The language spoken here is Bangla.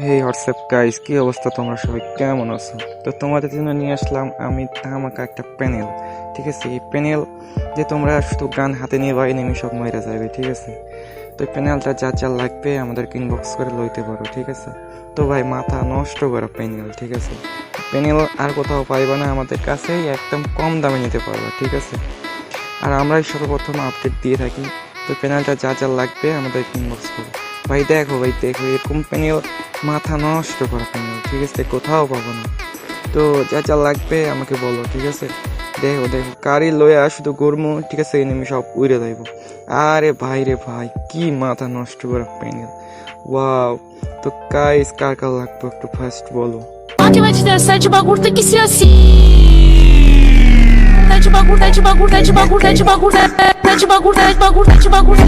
হেই হোয়াটসঅ্যাপ গাইস, কি অবস্থা? তোমরা সবাই কেমন আছো? তো তোমাদের জন্য নিয়ে আসলাম আমি ধামাকা একটা প্যানেল। ঠিক আছে, এই প্যানেল যে তোমরা শুধু গান হাতে নিয়ে বা এনিমি সব মরে যাবে। ঠিক আছে, তো এই প্যানেলটা যা যা লাগবে আমাদেরকে ইনবক্স করে লইতে পারো। ঠিক আছে, তো ভাই মাথা নষ্ট করা প্যানেল। ঠিক আছে, প্যানেল আর কোথাও পাইবা না, আমাদের কাছেই একদম কম দামে নিতে পারবা। ঠিক আছে, আর আমরাই সর্বপ্রথম আপডেট দিয়ে থাকি। তো প্যানেলটা যা যা লাগবে আমাদেরকে ইনবক্স করো। ভাই দেখো এরকম প্যানেল মাথা নষ্ট করা প্যানেল। ঠিক আছে, কোথাও পাবো না। তো যা যা লাগবে আমাকে বলো। ঠিক আছে, দেখো দেখো গাড়ি লয়ে শুধু গরমু। ঠিক আছে, এনিমি সব উড়ে যাইব। আরে ভাই রে ভাই, কি মাথা নষ্ট করা প্যানেল! ওয়াও! তো গাইস, কার কার লাগবে একটু ফার্স্ট বলো। Que vai te dançar de bagulho tem que ser assim. Tá de bagulho, tá de bagulho, tá de bagulho, tá de bagulho, tá de bagulho, tá de bagulho, tá de bagulho.